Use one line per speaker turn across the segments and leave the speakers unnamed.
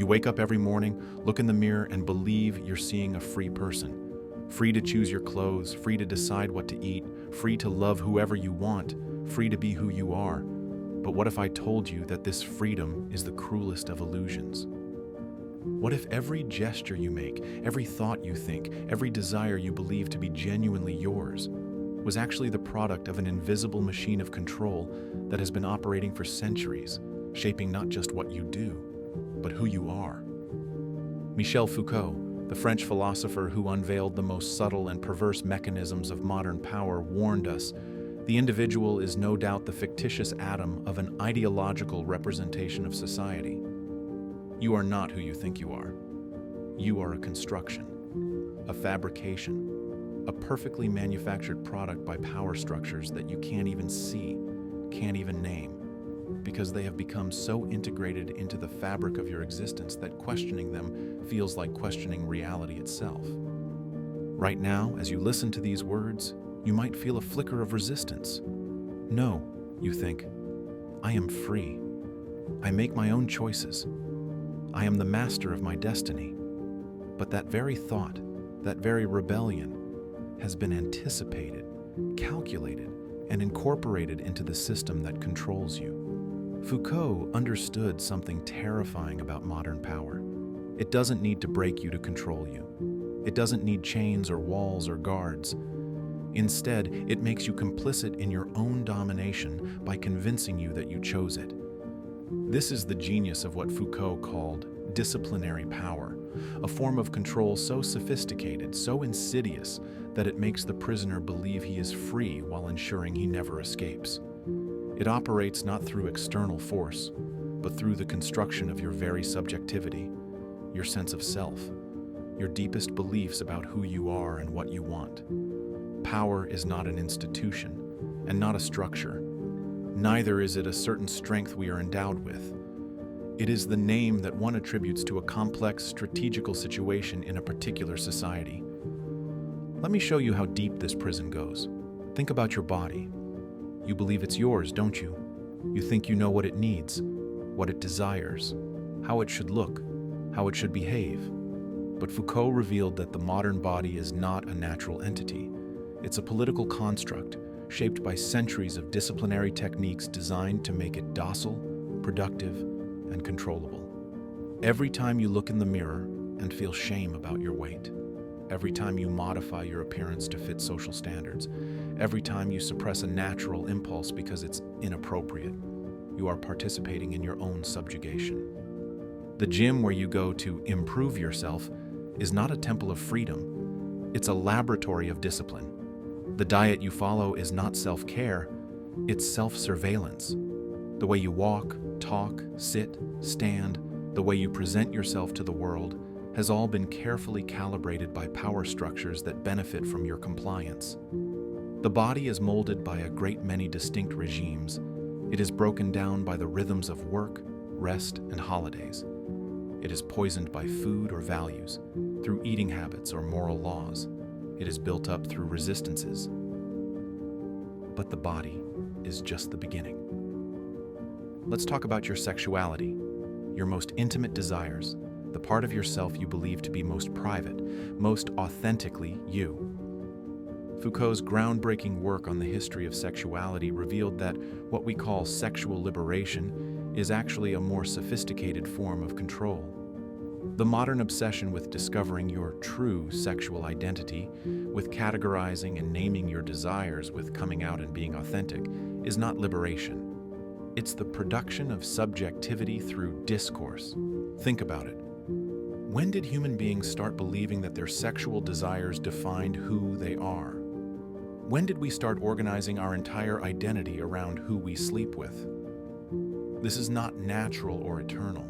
You wake up every morning, look in the mirror, and believe you're seeing a free person. Free to choose your clothes, free to decide what to eat, free to love whoever you want, free to be who you are. But what if I told you that this freedom is the cruelest of illusions? What if every gesture you make, every thought you think, every desire you believe to be genuinely yours, was actually the product of an invisible machine of control that has been operating for centuries, shaping not just what you do, but who you are? Michel Foucault, the French philosopher who unveiled the most subtle and perverse mechanisms of modern power, warned us, the individual is no doubt the fictitious atom of an ideological representation of society. You are not who you think you are. You are a construction, a fabrication, a perfectly manufactured product by power structures that you can't even see, can't even name, because they have become so integrated into the fabric of your existence that questioning them feels like questioning reality itself. Right now, as you listen to these words, you might feel a flicker of resistance. No, you think, I am free. I make my own choices. I am the master of my destiny. But that very thought, that very rebellion, has been anticipated, calculated, and incorporated into the system that controls you. Foucault understood something terrifying about modern power. It doesn't need to break you to control you. It doesn't need chains or walls or guards. Instead, it makes you complicit in your own domination by convincing you that you chose it. This is the genius of what Foucault called disciplinary power, a form of control so sophisticated, so insidious, that it makes the prisoner believe he is free while ensuring he never escapes. It operates not through external force, but through the construction of your very subjectivity, your sense of self, your deepest beliefs about who you are and what you want. Power is not an institution, and not a structure. Neither is it a certain strength we are endowed with. It is the name that one attributes to a complex strategical situation in a particular society. Let me show you how deep this prison goes. Think about your body. You believe it's yours, don't you? You think you know what it needs, what it desires, how it should look, how it should behave. But Foucault revealed that the modern body is not a natural entity. It's a political construct shaped by centuries of disciplinary techniques designed to make it docile, productive, and controllable. Every time you look in the mirror and feel shame about your weight, every time you modify your appearance to fit social standards, every time you suppress a natural impulse because it's inappropriate, you are participating in your own subjugation. The gym where you go to improve yourself is not a temple of freedom. It's a laboratory of discipline. The diet you follow is not self-care, it's self-surveillance. The way you walk, talk, sit, stand, the way you present yourself to the world has all been carefully calibrated by power structures that benefit from your compliance. The body is molded by a great many distinct regimes. It is broken down by the rhythms of work, rest, and holidays. It is poisoned by food or values, through eating habits or moral laws. It is built up through resistances. But the body is just the beginning. Let's talk about your sexuality, your most intimate desires, the part of yourself you believe to be most private, most authentically you. Foucault's groundbreaking work on the history of sexuality revealed that what we call sexual liberation is actually a more sophisticated form of control. The modern obsession with discovering your true sexual identity, with categorizing and naming your desires, with coming out and being authentic, is not liberation. It's the production of subjectivity through discourse. Think about it. When did human beings start believing that their sexual desires defined who they are? When did we start organizing our entire identity around who we sleep with? This is not natural or eternal.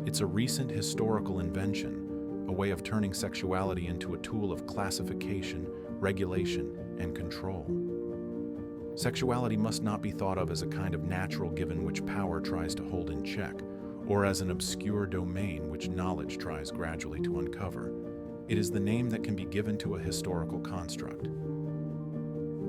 It's a recent historical invention, a way of turning sexuality into a tool of classification, regulation, and control. Sexuality must not be thought of as a kind of natural given which power tries to hold in check, or as an obscure domain which knowledge tries gradually to uncover. It is the name that can be given to a historical construct.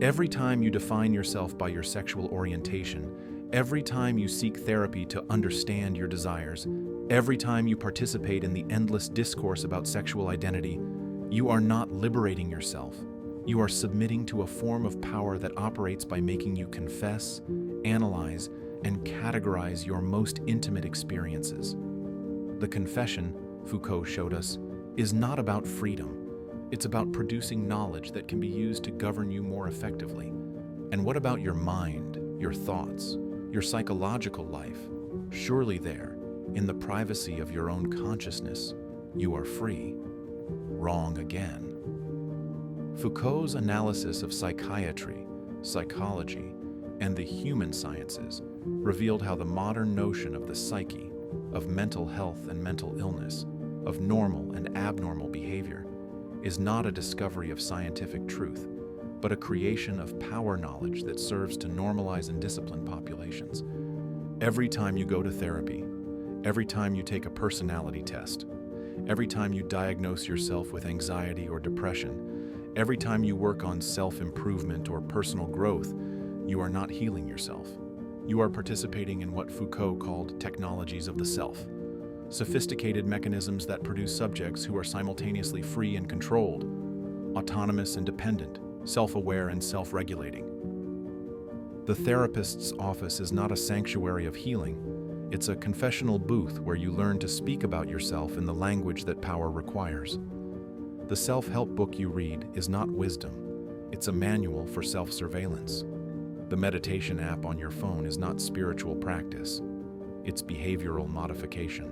Every time you define yourself by your sexual orientation, every time you seek therapy to understand your desires, Every time you participate in the endless discourse about sexual identity, you are not liberating yourself. You are submitting to a form of power that operates by making you confess, analyze, and categorize your most intimate experiences. The confession, Foucault showed us, is not about freedom. It's about producing knowledge that can be used to govern you more effectively. And what about your mind, your thoughts, your psychological life? Surely there, in the privacy of your own consciousness, you are free. Wrong again. Foucault's analysis of psychiatry, psychology, and the human sciences revealed how the modern notion of the psyche, of mental health and mental illness, of normal and abnormal behavior, is not a discovery of scientific truth, but a creation of power knowledge that serves to normalize and discipline populations. Every time you go to therapy, every time you take a personality test, every time you diagnose yourself with anxiety or depression, every time you work on self-improvement or personal growth, you are not healing yourself. You are participating in what Foucault called technologies of the self, sophisticated mechanisms that produce subjects who are simultaneously free and controlled, autonomous and dependent, self-aware and self-regulating. The therapist's office is not a sanctuary of healing. It's a confessional booth where you learn to speak about yourself in the language that power requires. The self-help book you read is not wisdom. It's a manual for self-surveillance. The meditation app on your phone is not spiritual practice. It's behavioral modification.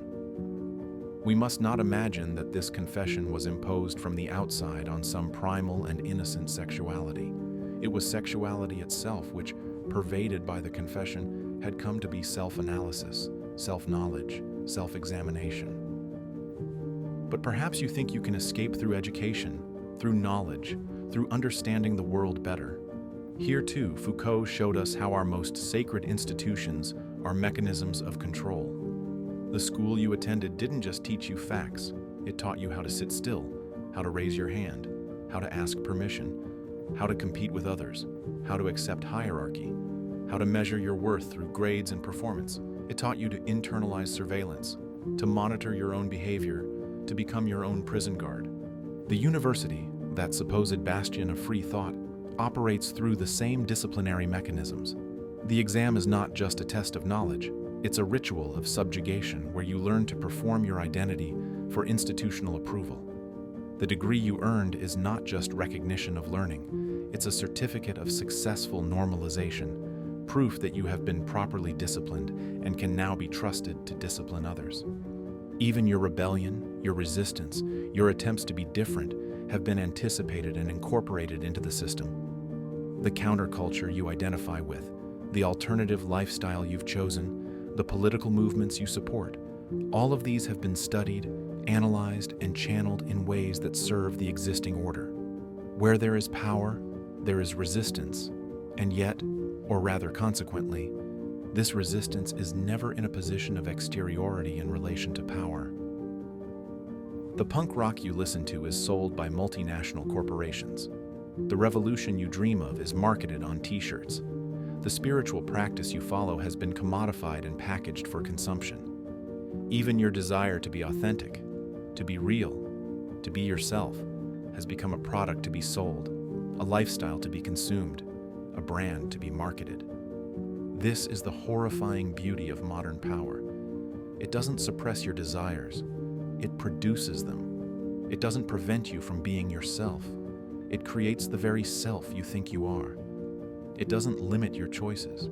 We must not imagine that this confession was imposed from the outside on some primal and innocent sexuality. It was sexuality itself which, pervaded by the confession, had come to be self-analysis, self-knowledge, self-examination. But perhaps you think you can escape through education, through knowledge, through understanding the world better. Here too, Foucault showed us how our most sacred institutions are mechanisms of control. The school you attended didn't just teach you facts, it taught you how to sit still, how to raise your hand, how to ask permission, how to compete with others, how to accept hierarchy, how to measure your worth through grades and performance. It taught you to internalize surveillance, to monitor your own behavior, to become your own prison guard. The university, that supposed bastion of free thought, operates through the same disciplinary mechanisms. The exam is not just a test of knowledge, it's a ritual of subjugation where you learn to perform your identity for institutional approval. The degree you earned is not just recognition of learning, it's a certificate of successful normalization, proof that you have been properly disciplined and can now be trusted to discipline others. Even your rebellion, your resistance, your attempts to be different have been anticipated and incorporated into the system. The counterculture you identify with, the alternative lifestyle you've chosen, the political movements you support, all of these have been studied, analyzed, and channeled in ways that serve the existing order. Where there is power, there is resistance, and yet, or rather consequently, this resistance is never in a position of exteriority in relation to power. The punk rock you listen to is sold by multinational corporations. The revolution you dream of is marketed on t-shirts. The spiritual practice you follow has been commodified and packaged for consumption. Even your desire to be authentic, to be real, to be yourself, has become a product to be sold, a lifestyle to be consumed, a brand to be marketed. This is the horrifying beauty of modern power. It doesn't suppress your desires, it produces them. It doesn't prevent you from being yourself. It creates the very self you think you are. It doesn't limit your choices.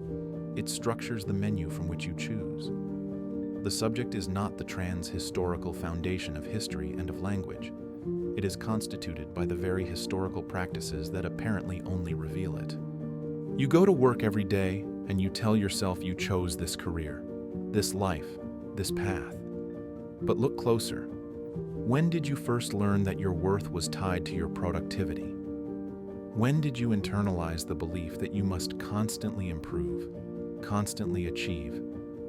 It structures the menu from which you choose. The subject is not the trans-historical foundation of history and of language. It is constituted by the very historical practices that apparently only reveal it. You go to work every day and you tell yourself you chose this career, this life, this path. But look closer. When did you first learn that your worth was tied to your productivity? When did you internalize the belief that you must constantly improve, constantly achieve,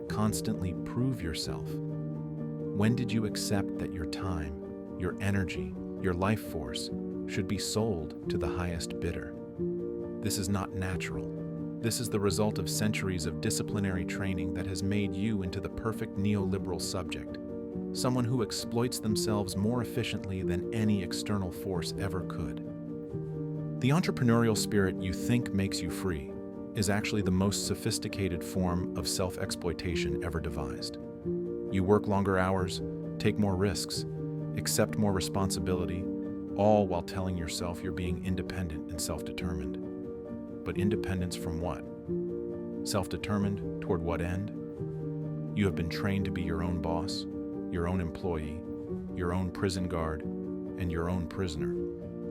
constantly prove yourself? When did you accept that your time, your energy, your life force should be sold to the highest bidder? This is not natural. This is the result of centuries of disciplinary training that has made you into the perfect neoliberal subject, someone who exploits themselves more efficiently than any external force ever could. The entrepreneurial spirit you think makes you free is actually the most sophisticated form of self-exploitation ever devised. You work longer hours, take more risks, accept more responsibility, all while telling yourself you're being independent and self-determined. But independence from what? Self-determined toward what end? You have been trained to be your own boss, your own employee, your own prison guard, and your own prisoner,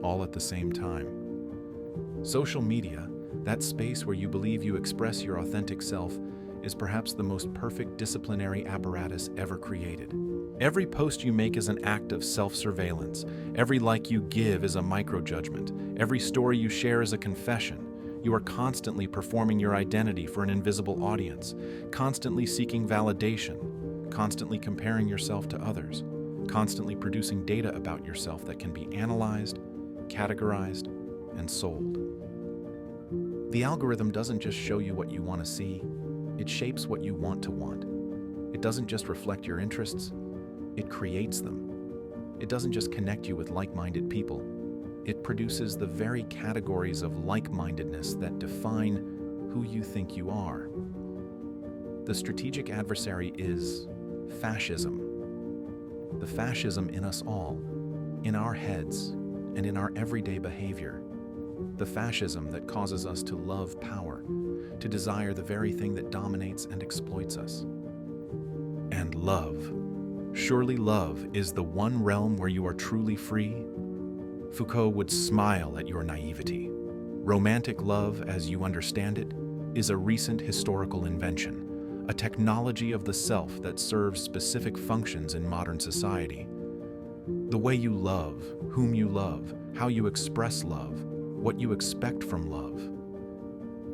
all at the same time. Social media, that space where you believe you express your authentic self, is perhaps the most perfect disciplinary apparatus ever created. Every post you make is an act of self-surveillance. Every like you give is a micro-judgment. Every story you share is a confession. You are constantly performing your identity for an invisible audience, constantly seeking validation, constantly comparing yourself to others, constantly producing data about yourself that can be analyzed, categorized, and sold. The algorithm doesn't just show you what you want to see, it shapes what you want to want. It doesn't just reflect your interests, it creates them. It doesn't just connect you with like-minded people, it produces the very categories of like-mindedness that define who you think you are. The strategic adversary is fascism. The fascism in us all, in our heads, and in our everyday behavior. The fascism that causes us to love power, to desire the very thing that dominates and exploits us. And love. Surely love is the one realm where you are truly free? Foucault would smile at your naivety. Romantic love, as you understand it, is a recent historical invention, a technology of the self that serves specific functions in modern society. The way you love, whom you love, how you express love, what you expect from love.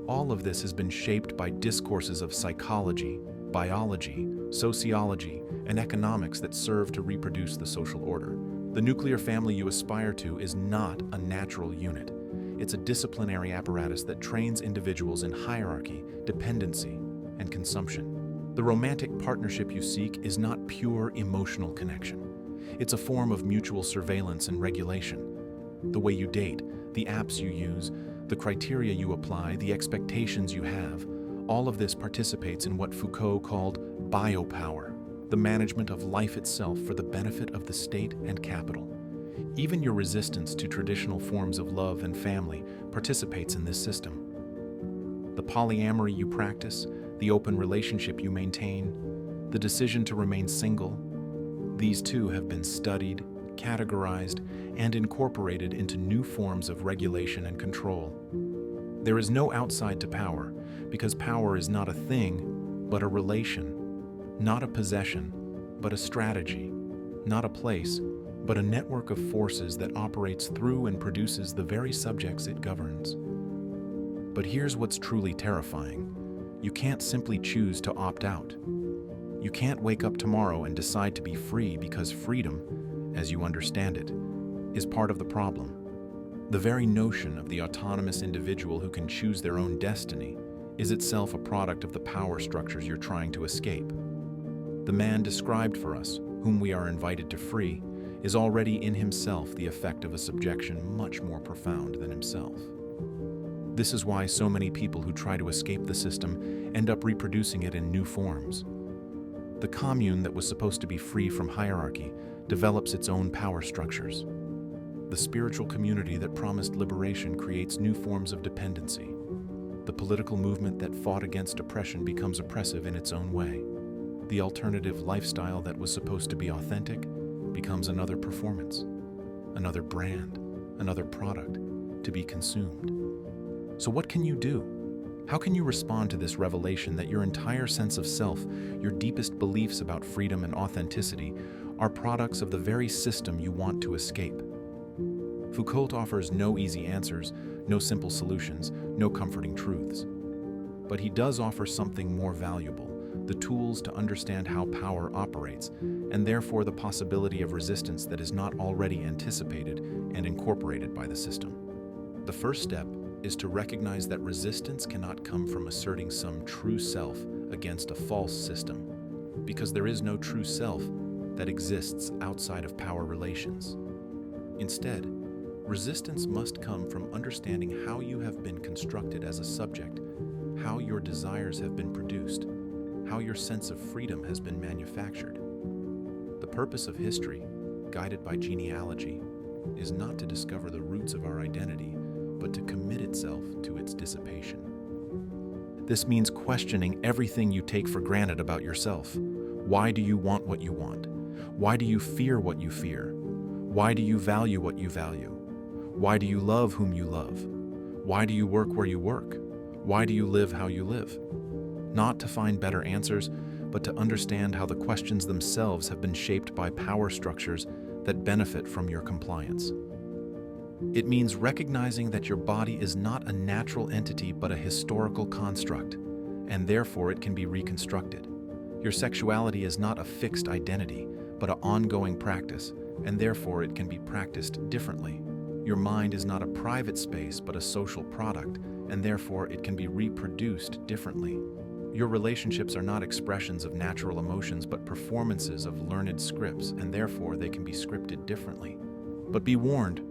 All of this has been shaped by discourses of psychology, biology, sociology, and economics that serve to reproduce the social order. The nuclear family you aspire to is not a natural unit. It's a disciplinary apparatus that trains individuals in hierarchy, dependency, and consumption. The romantic partnership you seek is not pure emotional connection. It's a form of mutual surveillance and regulation. The way you date, the apps you use, the criteria you apply, the expectations you have, all of this participates in what Foucault called biopower, the management of life itself for the benefit of the state and capital. Even your resistance to traditional forms of love and family participates in this system. The polyamory you practice, the open relationship you maintain, the decision to remain single, these too have been studied, categorized, and incorporated into new forms of regulation and control. There is no outside to power, because power is not a thing, but a relation, not a possession, but a strategy, not a place, but a network of forces that operates through and produces the very subjects it governs. But here's what's truly terrifying. You can't simply choose to opt out. You can't wake up tomorrow and decide to be free because freedom, as you understand it, is part of the problem. The very notion of the autonomous individual who can choose their own destiny is itself a product of the power structures you're trying to escape. The man described for us, whom we are invited to free, is already in himself the effect of a subjection much more profound than himself. This is why so many people who try to escape the system end up reproducing it in new forms. The commune that was supposed to be free from hierarchy develops its own power structures. The spiritual community that promised liberation creates new forms of dependency. The political movement that fought against oppression becomes oppressive in its own way. The alternative lifestyle that was supposed to be authentic becomes another performance, another brand, another product to be consumed. So what can you do? How can you respond to this revelation that your entire sense of self, your deepest beliefs about freedom and authenticity, are products of the very system you want to escape? Foucault offers no easy answers, no simple solutions, no comforting truths. But he does offer something more valuable, the tools to understand how power operates, and therefore the possibility of resistance that is not already anticipated and incorporated by the system. The first step is to recognize that resistance cannot come from asserting some true self against a false system, because there is no true self that exists outside of power relations. Instead, resistance must come from understanding how you have been constructed as a subject, how your desires have been produced, how your sense of freedom has been manufactured. The purpose of history, guided by genealogy, is not to discover the roots of our identity, but to commit itself to its dissipation. This means questioning everything you take for granted about yourself. Why do you want what you want? Why do you fear what you fear? Why do you value what you value? Why do you love whom you love? Why do you work where you work? Why do you live how you live? Not to find better answers, but to understand how the questions themselves have been shaped by power structures that benefit from your compliance. It means recognizing that your body is not a natural entity but a historical construct, and therefore it can be reconstructed. Your sexuality is not a fixed identity, but an ongoing practice, and therefore it can be practiced differently. Your mind is not a private space but a social product, and therefore it can be reproduced differently. Your relationships are not expressions of natural emotions but performances of learned scripts, and therefore they can be scripted differently. But be warned,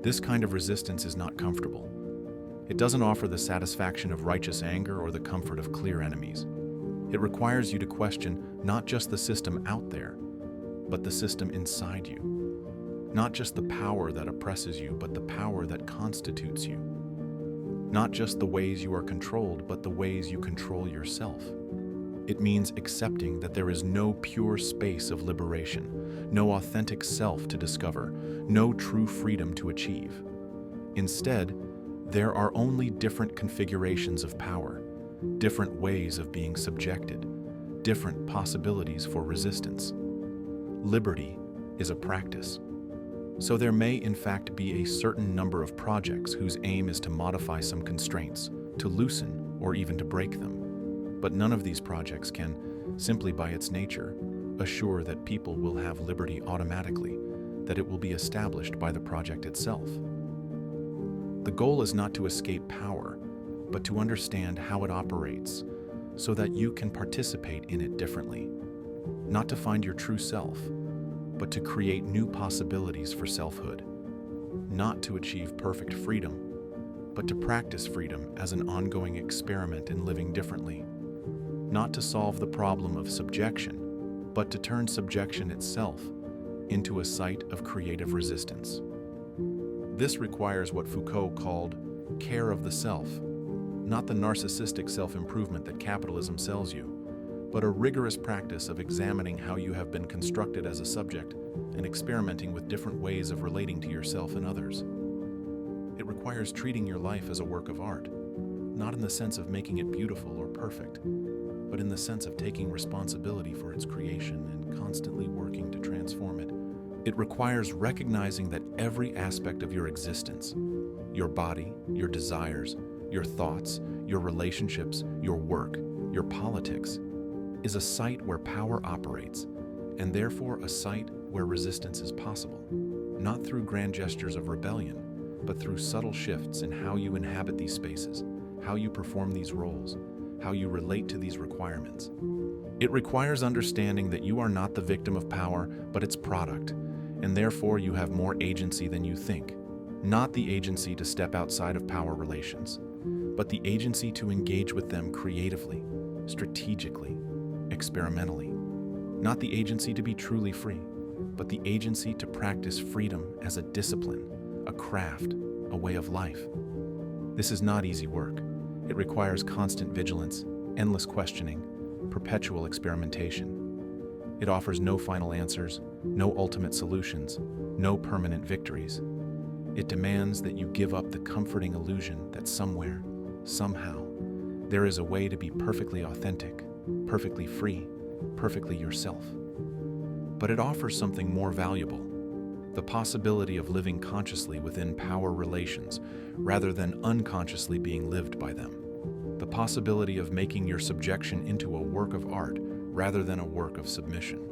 this kind of resistance is not comfortable. It doesn't offer the satisfaction of righteous anger or the comfort of clear enemies. It requires you to question not just the system out there, but the system inside you. Not just the power that oppresses you, but the power that constitutes you. Not just the ways you are controlled, but the ways you control yourself. It means accepting that there is no pure space of liberation, no authentic self to discover, no true freedom to achieve. Instead, there are only different configurations of power, different ways of being subjected, different possibilities for resistance. Liberty is a practice. So there may in fact be a certain number of projects whose aim is to modify some constraints, to loosen, or even to break them. But none of these projects can, simply by its nature, assure that people will have liberty automatically, that it will be established by the project itself. The goal is not to escape power, but to understand how it operates, so that you can participate in it differently. Not to find your true self, but to create new possibilities for selfhood. Not to achieve perfect freedom, but to practice freedom as an ongoing experiment in living differently. Not to solve the problem of subjection, but to turn subjection itself into a site of creative resistance. This requires what Foucault called care of the self, not the narcissistic self-improvement that capitalism sells you, but a rigorous practice of examining how you have been constructed as a subject and experimenting with different ways of relating to yourself and others. It requires treating your life as a work of art, not in the sense of making it beautiful or perfect, but in the sense of taking responsibility for its creation and constantly working to transform it. It requires recognizing that every aspect of your existence, your body, your desires, your thoughts, your relationships, your work, your politics, is a site where power operates, and therefore a site where resistance is possible, not through grand gestures of rebellion, but through subtle shifts in how you inhabit these spaces, how you perform these roles, how you relate to these requirements. It requires understanding that you are not the victim of power, but its product, and therefore you have more agency than you think. Not the agency to step outside of power relations, but the agency to engage with them creatively, strategically, experimentally. Not the agency to be truly free, but the agency to practice freedom as a discipline, a craft, a way of life. This is not easy work. It requires constant vigilance, endless questioning, perpetual experimentation. It offers no final answers, no ultimate solutions, no permanent victories. It demands that you give up the comforting illusion that somewhere, somehow, there is a way to be perfectly authentic, perfectly free, perfectly yourself. But it offers something more valuable, the possibility of living consciously within power relations rather than unconsciously being lived by them. The possibility of making your subjection into a work of art rather than a work of submission.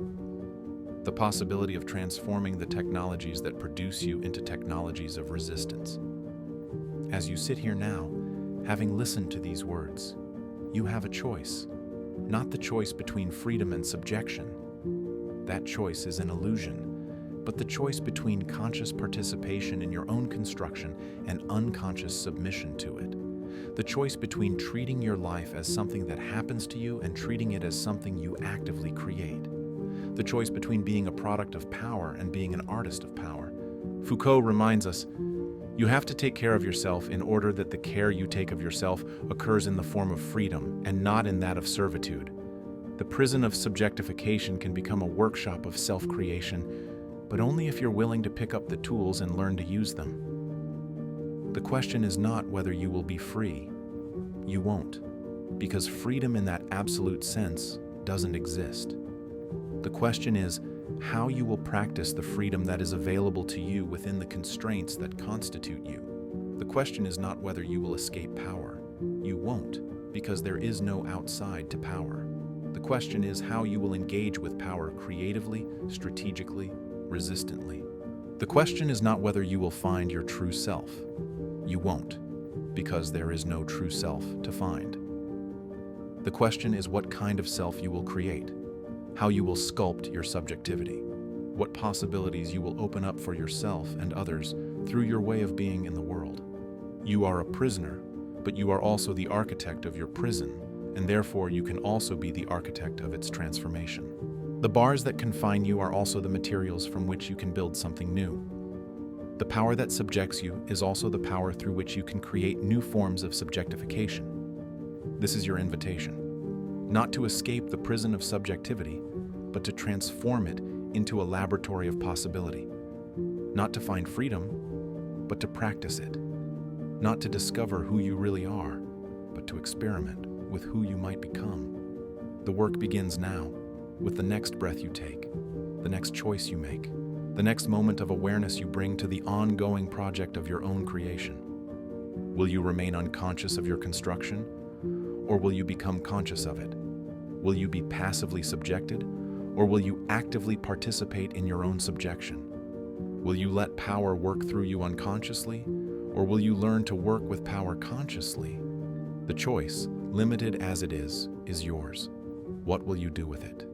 The possibility of transforming the technologies that produce you into technologies of resistance. As you sit here now, having listened to these words, you have a choice. Not the choice between freedom and subjection. That choice is an illusion, but the choice between conscious participation in your own construction and unconscious submission to it. The choice between treating your life as something that happens to you and treating it as something you actively create. The choice between being a product of power and being an artist of power. Foucault reminds us, you have to take care of yourself in order that the care you take of yourself occurs in the form of freedom and not in that of servitude. The prison of subjectification can become a workshop of self-creation, but only if you're willing to pick up the tools and learn to use them. The question is not whether you will be free. You won't, because freedom in that absolute sense doesn't exist. The question is how you will practice the freedom that is available to you within the constraints that constitute you. The question is not whether you will escape power. You won't, because there is no outside to power. The question is how you will engage with power creatively, strategically, resistantly. The question is not whether you will find your true self. You won't, because there is no true self to find. The question is what kind of self you will create, how you will sculpt your subjectivity, what possibilities you will open up for yourself and others through your way of being in the world. You are a prisoner, but you are also the architect of your prison, and therefore you can also be the architect of its transformation. The bars that confine you are also the materials from which you can build something new. The power that subjects you is also the power through which you can create new forms of subjectification. This is your invitation. Not to escape the prison of subjectivity, but to transform it into a laboratory of possibility. Not to find freedom, but to practice it. Not to discover who you really are, but to experiment with who you might become. The work begins now, with the next breath you take, the next choice you make, the next moment of awareness you bring to the ongoing project of your own creation. Will you remain unconscious of your construction, or will you become conscious of it? Will you be passively subjected, or will you actively participate in your own subjection? Will you let power work through you unconsciously, or will you learn to work with power consciously? The choice, limited as it is yours. What will you do with it?